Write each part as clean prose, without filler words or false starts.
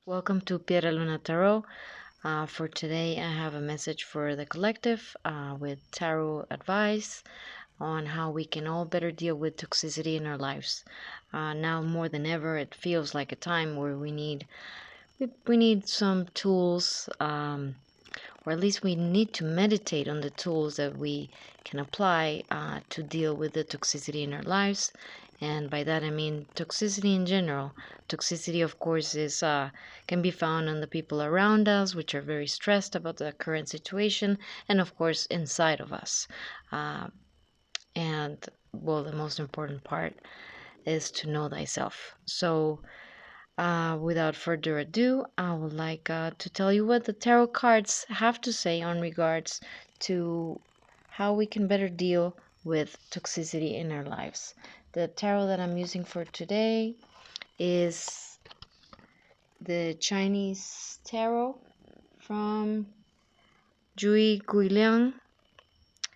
Welcome to Piedra Luna Tarot. For today, I have a message for the collective with tarot advice on how we can all better deal with toxicity in our lives. Now more than ever, it feels like a time where we need some tools, or at least we need to meditate on the tools that we can apply to deal with the toxicity in our lives. And by that I mean toxicity in general. Toxicity, of course, is can be found on the people around us, which are very stressed about the current situation, and of course inside of us. Uh, and well, the most important part is to know thyself. So without further ado, I would like to tell you what the tarot cards have to say on regards to how we can better deal with toxicity in our lives. The tarot that I'm using for today is the Chinese tarot from Jui Guoliang.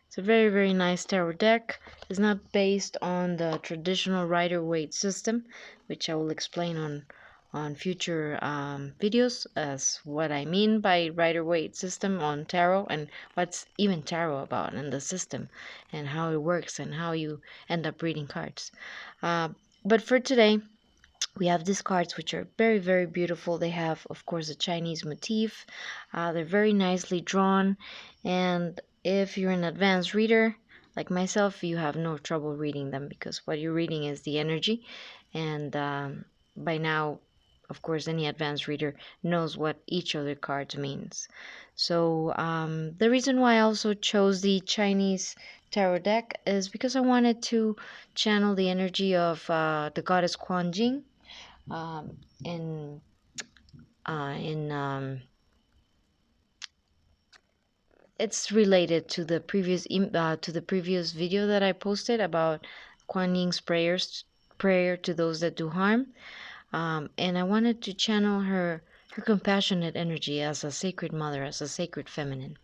It's a very, very nice tarot deck. It's not based on the traditional Rider-Waite system, which I will explain on future videos as what I mean by Rider-Waite system on tarot and what's even tarot about and the system and how it works and how you end up reading cards. But for today, we have these cards which are very, very beautiful. They have, of course, a Chinese motif. They're very nicely drawn, and if you're an advanced reader like myself, you have no trouble reading them because what you're reading is the energy, and by now, of course, any advanced reader knows what each of the cards means. So the reason why I also chose the Chinese tarot deck is because I wanted to channel the energy of the goddess Kuan Yin, um, in it's related to the previous video that I posted about Kuan Yin's prayer to those that do harm, and I wanted to channel her compassionate energy as a sacred mother, as a sacred feminine.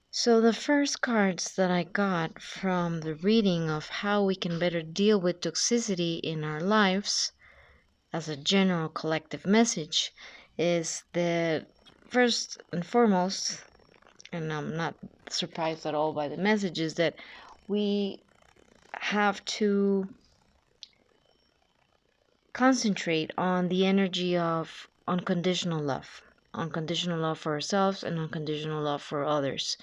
So the first cards that I got from the reading of how we can better deal with toxicity in our lives as a general collective message is that first and foremost, and I'm not surprised at all by the message, is that we have to concentrate on the energy of unconditional love for ourselves and unconditional love for others.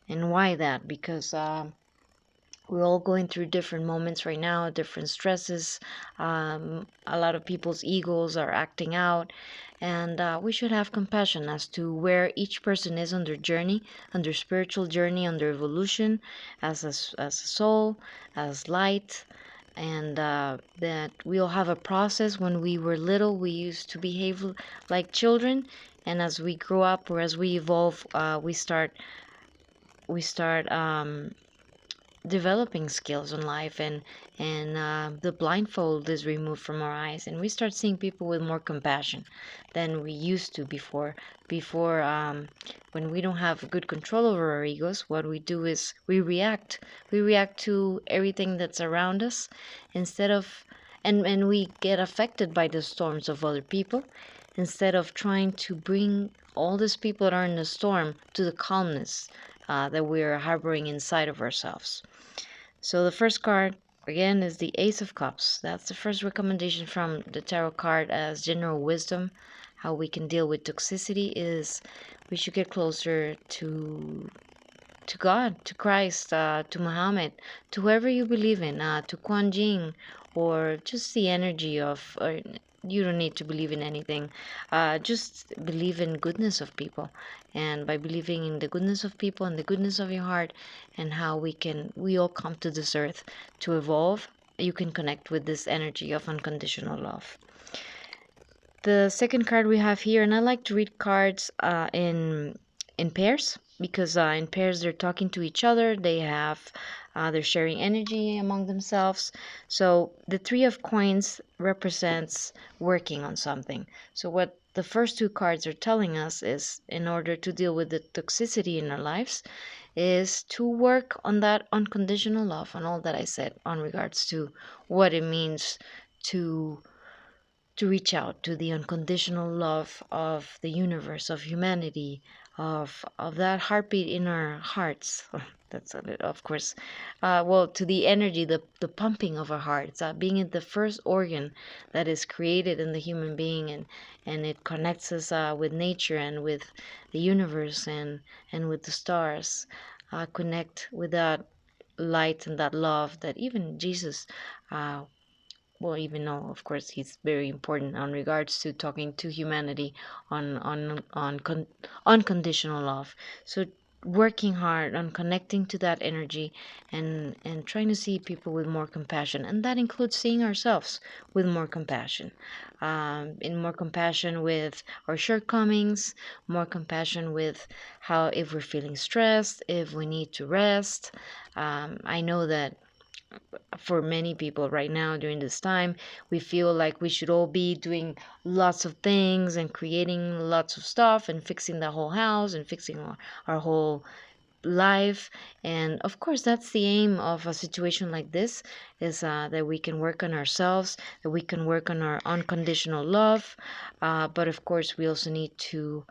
And why that? Because we're all going through different moments right now, different stresses. A lot of people's egos are acting out, and we should have compassion as to where each person is on their journey, on their spiritual journey, on their evolution as a soul, as light, and that we all have a process. When we were little, we used to behave like children, and as we grow up or as we evolve, we start developing skills in life, and the blindfold is removed from our eyes, and we start seeing people with more compassion than we used to before. When we don't have good control over our egos, what we do is we react to everything that's around us, instead of and we get affected by the storms of other people, instead of trying to bring all these people that are in the storm to the calmness that we're harboring inside of ourselves. So the first card, again, is the Ace of Cups. That's the first recommendation from the tarot card as general wisdom. How we can deal with toxicity is we should get closer to God, to Christ, to Muhammad, to whoever you believe in, to Kuan Yin, or just the energy of, you don't need to believe in anything. Just believe in goodness of people. And by believing in the goodness of people and the goodness of your heart and how we all come to this earth to evolve, you can connect with this energy of unconditional love. The second card we have here, and I like to read cards in pairs, because in pairs they're talking to each other, they're sharing energy among themselves. So the Three of Coins represents working on something. So what the first two cards are telling us is, in order to deal with the toxicity in our lives, is to work on that unconditional love, on all that I said on regards to what it means to to reach out to the unconditional love of the universe, of humanity, of that heartbeat in our hearts. That's a bit, of course, well, to the energy, the pumping of our hearts, being it the first organ that is created in the human being, and it connects us with nature and with the universe and with the stars. Connect with that light and that love that even Jesus, well, even though of course he's very important on regards to talking to humanity on unconditional love. So working hard on connecting to that energy, and trying to see people with more compassion, and that includes seeing ourselves with more compassion, in more compassion with our shortcomings, more compassion with how, if we're feeling stressed, if we need to rest. I know that for many people right now during this time, we feel like we should all be doing lots of things and creating lots of stuff and fixing the whole house and fixing our whole life. And of course, that's the aim of a situation like this, is that we can work on ourselves, that we can work on our unconditional love. But of course, we also need to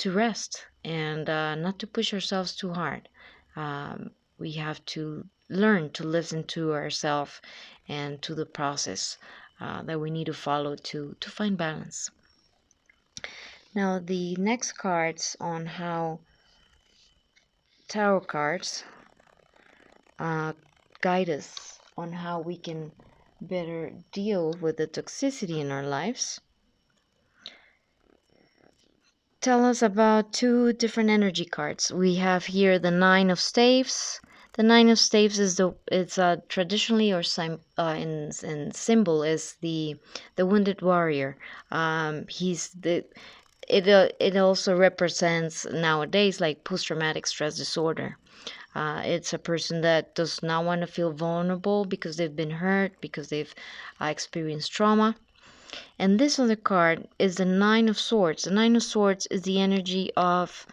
rest, and not to push ourselves too hard. We have to learn to listen to ourselves and to the process that we need to follow to find balance. Now, the next cards on how tarot cards uh, guide us on how we can better deal with the toxicity in our lives tell us about two different energy cards. We have here the Nine of Staves. The Nine of Staves is traditionally, or in symbol, is the wounded warrior. He's the it also represents nowadays like post-traumatic stress disorder. It's a person that does not want to feel vulnerable because they've been hurt, because they've experienced trauma. And this other card is the Nine of Swords. The Nine of Swords is the energy of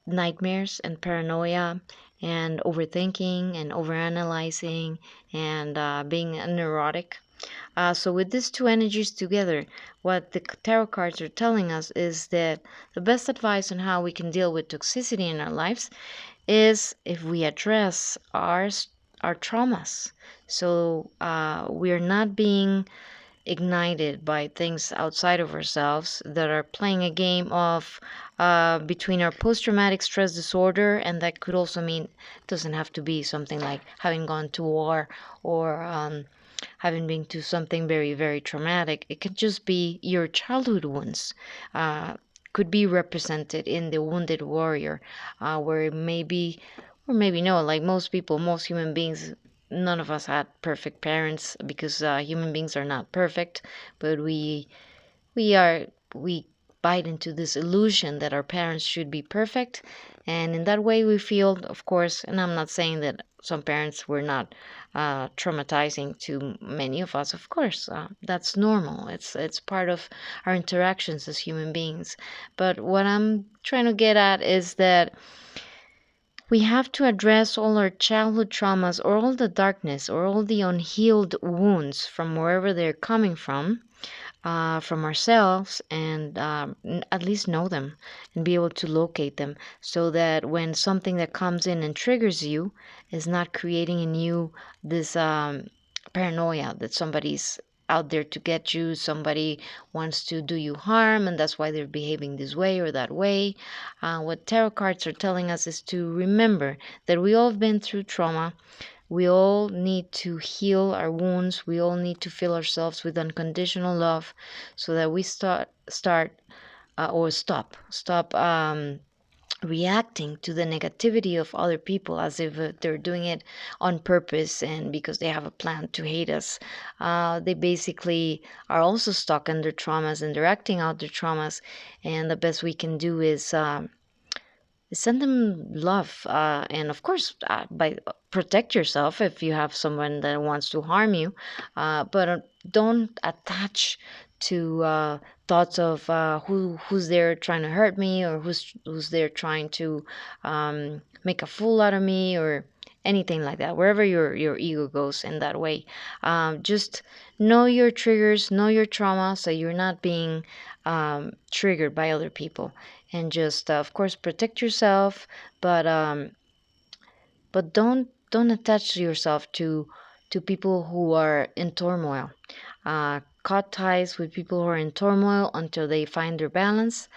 nightmares and paranoia and overthinking and overanalyzing and being neurotic. So with these two energies together, what the tarot cards are telling us is that the best advice on how we can deal with toxicity in our lives is if we address our traumas. So we're not being ignited by things outside of ourselves that are playing a game of between our post-traumatic stress disorder, and that could also mean, it doesn't have to be something like having gone to war or having been to something very, very traumatic. It could just be your childhood wounds. Could be represented in the wounded warrior, where maybe, or maybe no, like most people, most human beings, none of us had perfect parents, because human beings are not perfect, but we bite into this illusion that our parents should be perfect, and in that way we feel, of course, and I'm not saying that some parents were not traumatizing to many of us. Of course, that's normal. It's part of our interactions as human beings. But what I'm trying to get at is that we have to address all our childhood traumas, or all the darkness, or all the unhealed wounds from wherever they're coming from ourselves, and at least know them and be able to locate them, so that when something that comes in and triggers you is not creating in you this paranoia that somebody's out there to get you, somebody wants to do you harm, and that's why they're behaving this way or that way. What tarot cards are telling us is to remember that we all have been through trauma. We all need to heal our wounds. We all need to fill ourselves with unconditional love, so that we stop reacting to the negativity of other people as if they're doing it on purpose and because they have a plan to hate us. They basically are also stuck in their traumas, and they're acting out their traumas. And the best we can do is send them love, and of course, by protect yourself if you have someone that wants to harm you, but don't attach to thoughts of who's there trying to hurt me, or who's there trying to make a fool out of me, or anything like that, wherever your ego goes in that way. Just know your triggers, know your trauma, so you're not being triggered by other people, and just of course protect yourself, but don't attach yourself to people who are in turmoil. Cut ties with people who are in turmoil until they find their balance,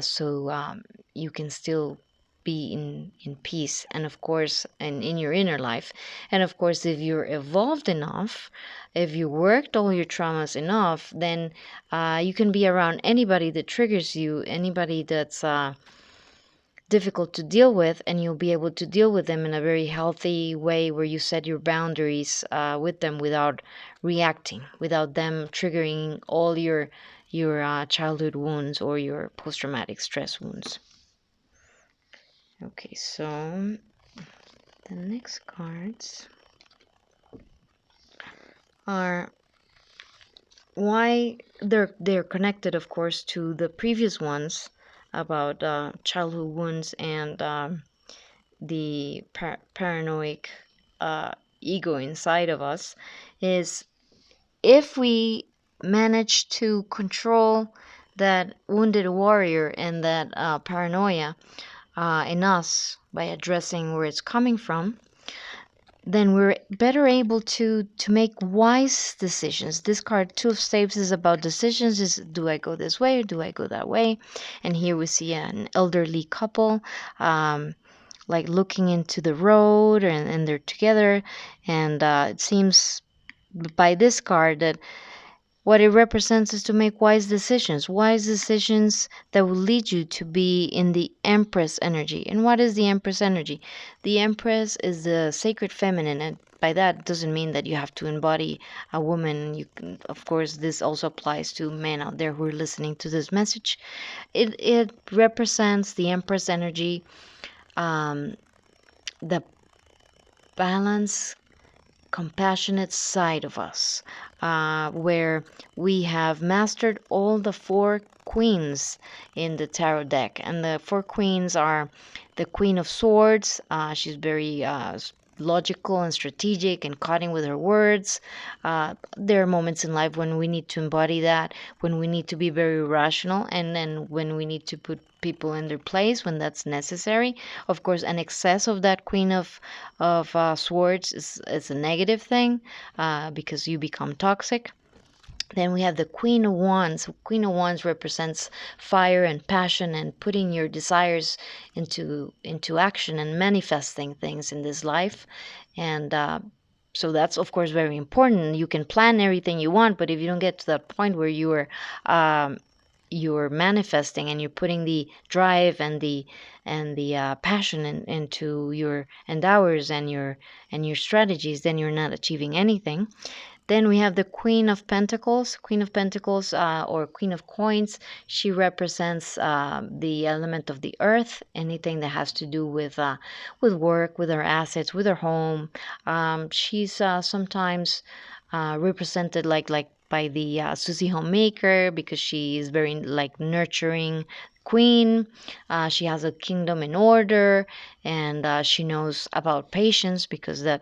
so you can still be in peace, and of course, and in your inner life. And of course, if you're evolved enough, if you worked all your traumas enough, then you can be around anybody that triggers you, anybody that's difficult to deal with, and you'll be able to deal with them in a very healthy way where you set your boundaries with them without reacting, without them triggering all your childhood wounds or your post-traumatic stress wounds. Okay, so the next cards are why they're connected, of course, to the previous ones about childhood wounds and the paranoid ego inside of us. Is if we manage to control that wounded warrior and that paranoia in us by addressing where it's coming from, then we're better able to make wise decisions. This card, Two of Staves, is about decisions. Is, do I go this way or do I go that way? And here we see an elderly couple like looking into the road, and they're together, and it seems by this card that what it represents is to make wise decisions that will lead you to be in the Empress energy. And what is the Empress energy? The Empress is the sacred feminine, and by that doesn't mean that you have to embody a woman. You can, of course, this also applies to men out there who are listening to this message. It represents the Empress energy, the balance, compassionate side of us, where we have mastered all the four queens in the tarot deck. And the four queens are the Queen of Swords. She's very logical and strategic and cutting with her words. There are moments in life when we need to embody that, when we need to be very rational, and then when we need to put people in their place when that's necessary. Of course, an excess of that Queen of Swords is a negative thing, because you become toxic. Then we have the Queen of Wands. Queen of Wands represents fire and passion and putting your desires into action and manifesting things in this life. And so that's of course very important. You can plan everything you want, but if you don't get to that point where you're manifesting and you're putting the drive and the passion into your endeavors and your strategies, then you're not achieving anything. Then we have the Queen of Pentacles. Queen of Pentacles, or Queen of Coins, she represents the element of the earth, anything that has to do with work, with our assets, with our home. She's sometimes represented like by the Susie Homemaker, because she is very like nurturing queen. She has a kingdom in order, and she knows about patience, because the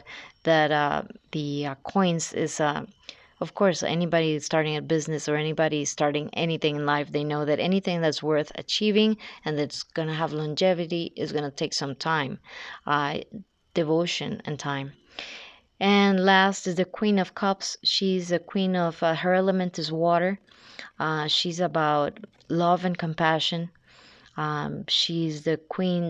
coins is of course, anybody starting a business or anybody starting anything in life, they know that anything that's worth achieving and that's going to have longevity is going to take some time, devotion and time. And last is the Queen of Cups. She's a queen of, her element is water. She's about love and compassion. She's the queen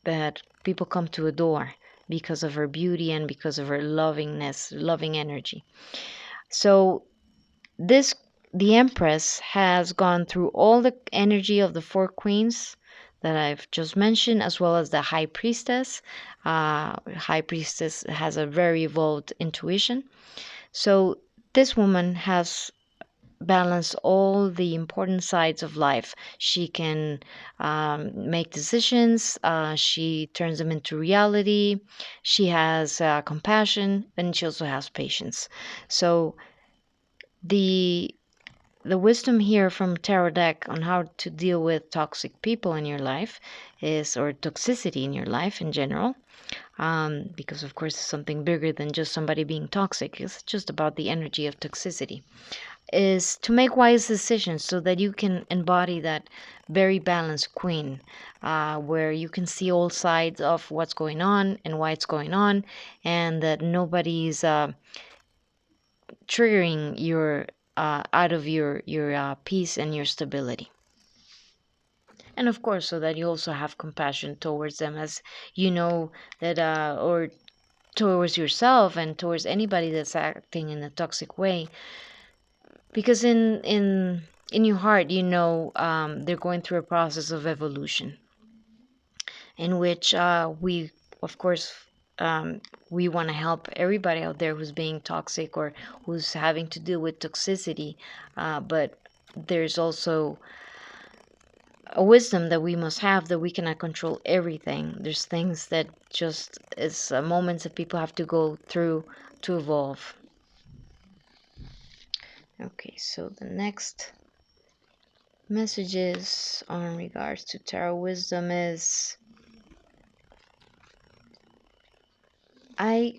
that people come to adore because of her beauty and because of her lovingness, loving energy. So the Empress has gone through all the energy of the four queens that I've just mentioned, as well as the High Priestess. High Priestess has a very evolved intuition. So this woman has balance all the important sides of life. She can make decisions. She turns them into reality. She has compassion, and she also has patience. So the wisdom here from tarot deck on how to deal with toxic people in your life is, or toxicity in your life in general, because of course it's something bigger than just somebody being toxic. It's just about the energy of toxicity. Is to make wise decisions so that you can embody that very balanced queen, where you can see all sides of what's going on and why it's going on, and that nobody's triggering your out of your peace and your stability. And of course, so that you also have compassion towards them, as you know that or towards yourself and towards anybody that's acting in a toxic way, because in your heart, you know, they're going through a process of evolution, in which we of course we want to help everybody out there who's being toxic or who's having to deal with toxicity, but there's also a wisdom that we must have, that we cannot control everything. There's things that just is moments that people have to go through to evolve. Okay, so the next messages on regards to tarot wisdom is, I